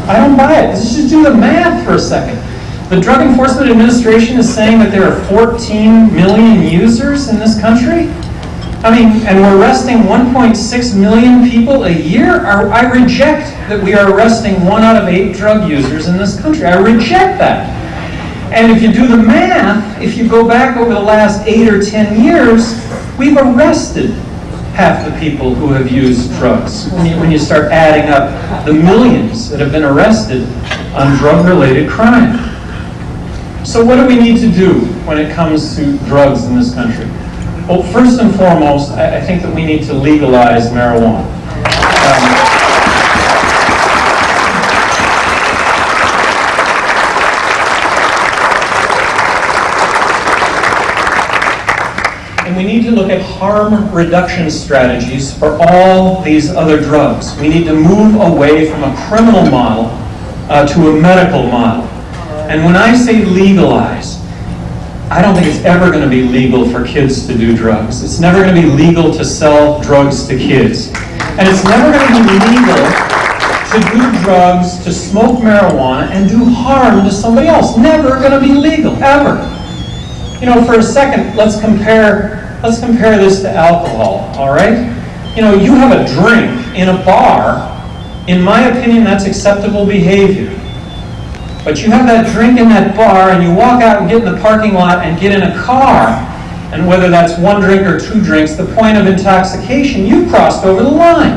I don't buy it. Let's just do the math for a second. The Drug Enforcement Administration is saying that there are 14 million users in this country. I mean, and we're arresting 1.6 million people a year? I reject that we are arresting 1 out of 8 drug users in this country. I reject that. And if you do the math, if you go back over the last 8 or 10 years, we've arrested half the people who have used drugs. When you start adding up the millions that have been arrested on drug-related crime. So what do we need to do when it comes to drugs in this country? Well, first and foremost, I think that we need to legalize marijuana. And we need to look at harm reduction strategies for all these other drugs. We need to move away from a criminal model to a medical model. And when I say legalize, I don't think it's ever going to be legal for kids to do drugs. It's never going to be legal to sell drugs to kids. And it's never going to be legal to do drugs, to smoke marijuana, and do harm to somebody else. Never going to be legal, ever. You know, for a second, let's compare this to alcohol, all right? You know, you have a drink in a bar. In my opinion, that's acceptable behavior. But you have that drink in that bar, and you walk out and get in the parking lot and get in a car, and whether that's 1 drink or 2 drinks, the point of intoxication, you crossed over the line.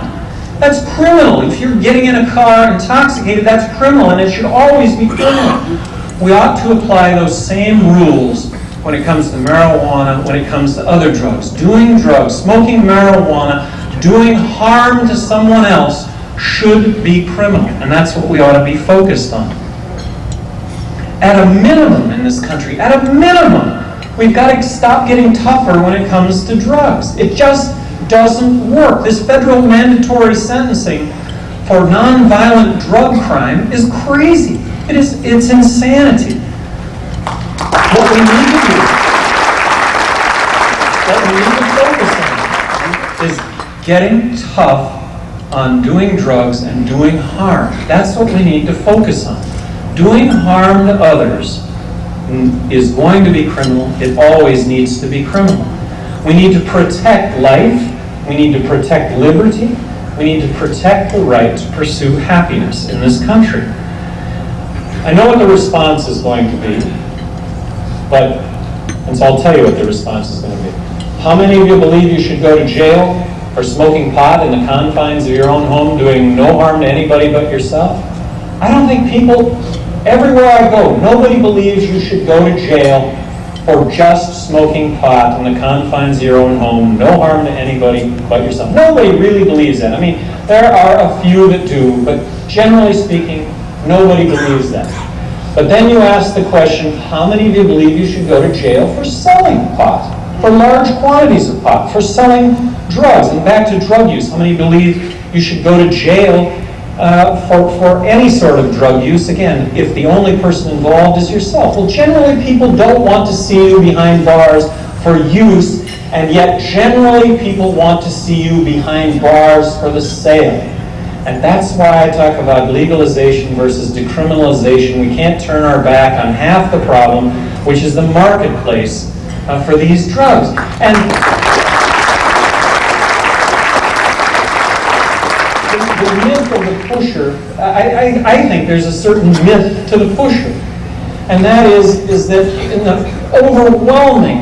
That's criminal. If you're getting in a car intoxicated, that's criminal, and it should always be criminal. We ought to apply those same rules when it comes to marijuana, when it comes to other drugs. Doing drugs, smoking marijuana, doing harm to someone else should be criminal, and that's what we ought to be focused on. At a minimum in this country, at a minimum, we've got to stop getting tougher when it comes to drugs. It just doesn't work. This federal mandatory sentencing for nonviolent drug crime is crazy. It's insanity. What we need to focus on is getting tough on doing drugs and doing harm. That's what we need to focus on. Doing harm to others is going to be criminal. It always needs to be criminal. We need to protect life. We need to protect liberty. We need to protect the right to pursue happiness in this country. I know what the response is going to be, and so I'll tell you what the response is going to be. How many of you believe you should go to jail for smoking pot in the confines of your own home, doing no harm to anybody but yourself? I don't think people, everywhere I go, nobody believes you should go to jail for just smoking pot in the confines of your own home, no harm to anybody but yourself. Nobody really believes that. I mean, there are a few that do, but generally speaking, nobody believes that. But then you ask the question, how many of you believe you should go to jail for selling pot, for large quantities of pot, for selling drugs? And back to drug use, how many believe you should go to jail for any sort of drug use, again, if the only person involved is yourself? Well, generally people don't want to see you behind bars for use, and yet generally people want to see you behind bars for the sale. And that's why I talk about legalization versus decriminalization. We can't turn our back on half the problem, which is the marketplace for these drugs. And the myth of the pusher, I think there's a certain myth to the pusher. And that is that in the overwhelming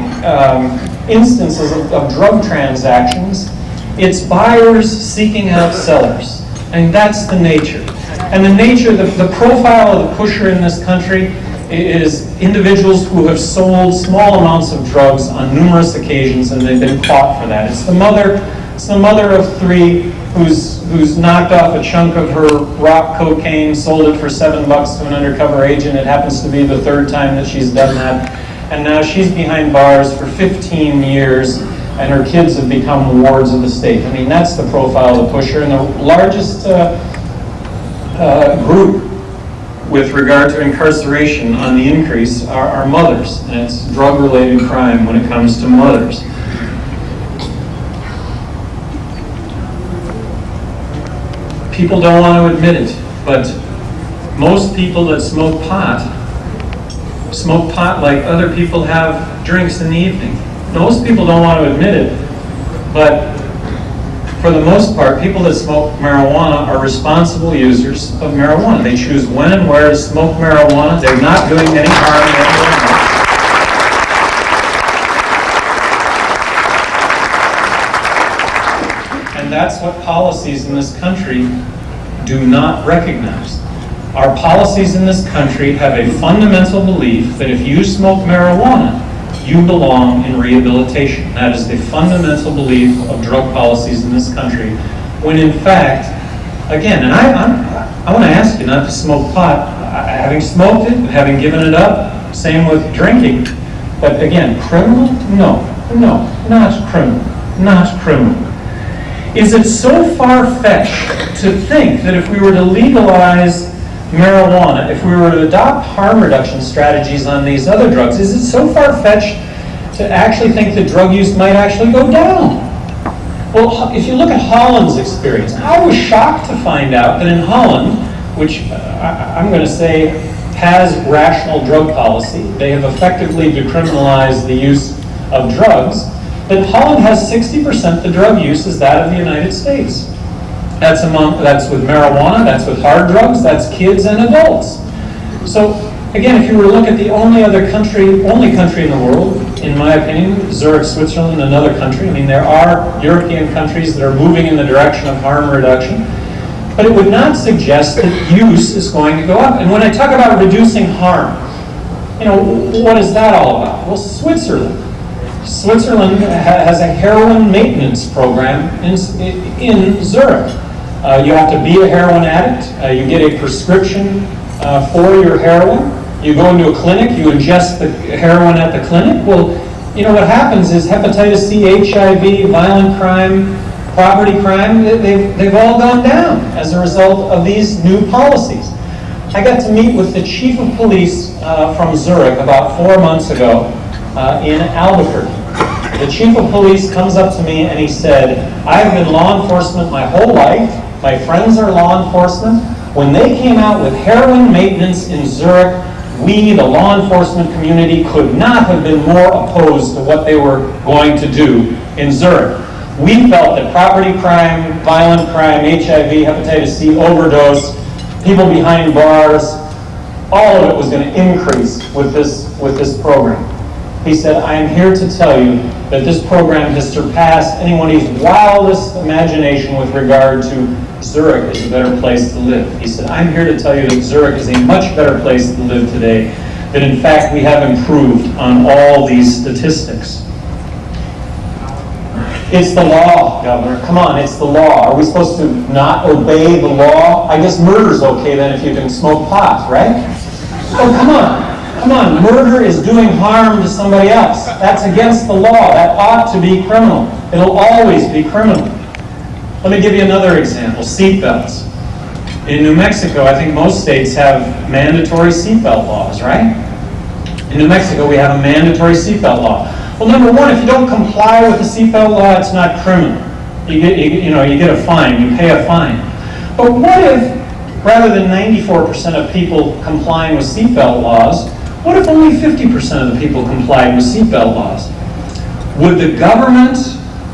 instances of drug transactions, it's buyers seeking out sellers. I mean, that's the nature. And the nature, the profile of the pusher in this country is individuals who have sold small amounts of drugs on numerous occasions, and they've been caught for that. It's the mother of 3 who's knocked off a chunk of her rock cocaine, sold it for $7 to an undercover agent. It happens to be the 3rd time that she's done that. And now she's behind bars for 15 years, and her kids have become wards of the state. I mean, that's the profile of the pusher. And the largest group with regard to incarceration on the increase are mothers, and it's drug-related crime when it comes to mothers. People don't want to admit it, but Most people that smoke pot like other people have drinks in the evening. Most people don't want to admit it, but for the most part, people that smoke marijuana are responsible users of marijuana. They choose when and where to smoke marijuana. They're not doing any harm to anyone else. And that's what policies in this country do not recognize. Our policies in this country have a fundamental belief that if you smoke marijuana, you belong in rehabilitation. That is the fundamental belief of drug policies in this country. When in fact, again, and I want to ask you not to smoke pot. Having smoked it, having given it up, same with drinking. But again, criminal? No, not criminal, not criminal. Is it so far-fetched to think that if we were to legalize marijuana, if we were to adopt harm reduction strategies on these other drugs, is it so far-fetched to actually think that drug use might actually go down? Well, if you look at Holland's experience, I was shocked to find out that in Holland, which I'm going to say has rational drug policy, they have effectively decriminalized the use of drugs, that Holland has 60% the drug use is that of the United States. That's with marijuana, that's with hard drugs, that's kids and adults. So again, if you were to look at the only country in the world, in my opinion, Zurich, Switzerland, another country. I mean, there are European countries that are moving in the direction of harm reduction, but it would not suggest that use is going to go up. And when I talk about reducing harm, what is that all about? Well, Switzerland has a heroin maintenance program in Zurich. You have to be a heroin addict. You get a prescription for your heroin. You go into a clinic, you ingest the heroin at the clinic. Well, what happens is hepatitis C, HIV, violent crime, property crime, they've all gone down as a result of these new policies. I got to meet with the chief of police from Zurich about 4 months ago in Albuquerque. The chief of police comes up to me and he said, I've been law enforcement my whole life. My friends are law enforcement. When they came out with heroin maintenance in Zurich, we, the law enforcement community, could not have been more opposed to what they were going to do in Zurich. We felt that property crime, violent crime, HIV, hepatitis C, overdose, people behind bars, all of it was going to increase with this program. He said, I am here to tell you that this program has surpassed anyone's wildest imagination with regard to Zurich is a better place to live. He said, I'm here to tell you that Zurich is a much better place to live today, that in fact we have improved on all these statistics. It's the law, Governor. Come on, it's the law. Are we supposed to not obey the law? I guess murder's okay then if you can smoke pot, right? Oh, come on. Come on, murder is doing harm to somebody else. That's against the law. That ought to be criminal. It'll always be criminal. Let me give you another example, seatbelts. In New Mexico, I think most states have mandatory seatbelt laws, right? In New Mexico, we have a mandatory seatbelt law. Well, number one, if you don't comply with the seatbelt law, it's not criminal. You get a fine, you pay a fine. But what if, rather than 94% of people complying with seatbelt laws, what if only 50% of the people complied with seatbelt laws? Would the government,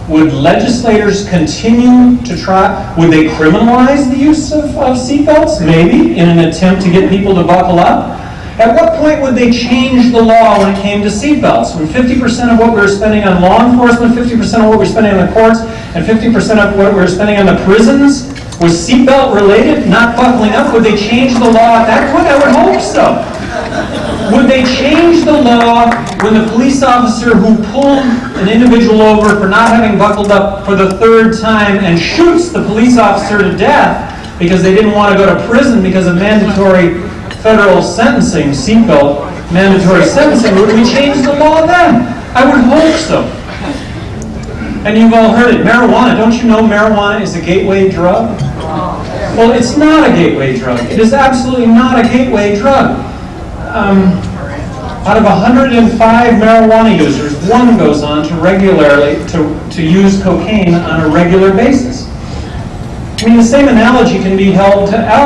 would legislators continue to try, would they criminalize the use of seatbelts? Maybe, in an attempt to get people to buckle up. At what point would they change the law when it came to seatbelts? When 50% of what we were spending on law enforcement, 50% of what we were spending on the courts, and 50% of what we were spending on the prisons was seatbelt related, not buckling up, would they change the law at that point? I would hope so. Would they change the law when the police officer who pulled an individual over for not having buckled up for the third time and shoots the police officer to death because they didn't want to go to prison because of mandatory federal sentencing, seatbelt mandatory sentencing, would we change the law then? I would hope so. And you've all heard it, marijuana. Don't you know marijuana is a gateway drug? Well, it's not a gateway drug. It is absolutely not a gateway drug. Out of 105 marijuana users, one goes on to regularly to use cocaine on a regular basis. I mean, the same analogy can be held to alcohol.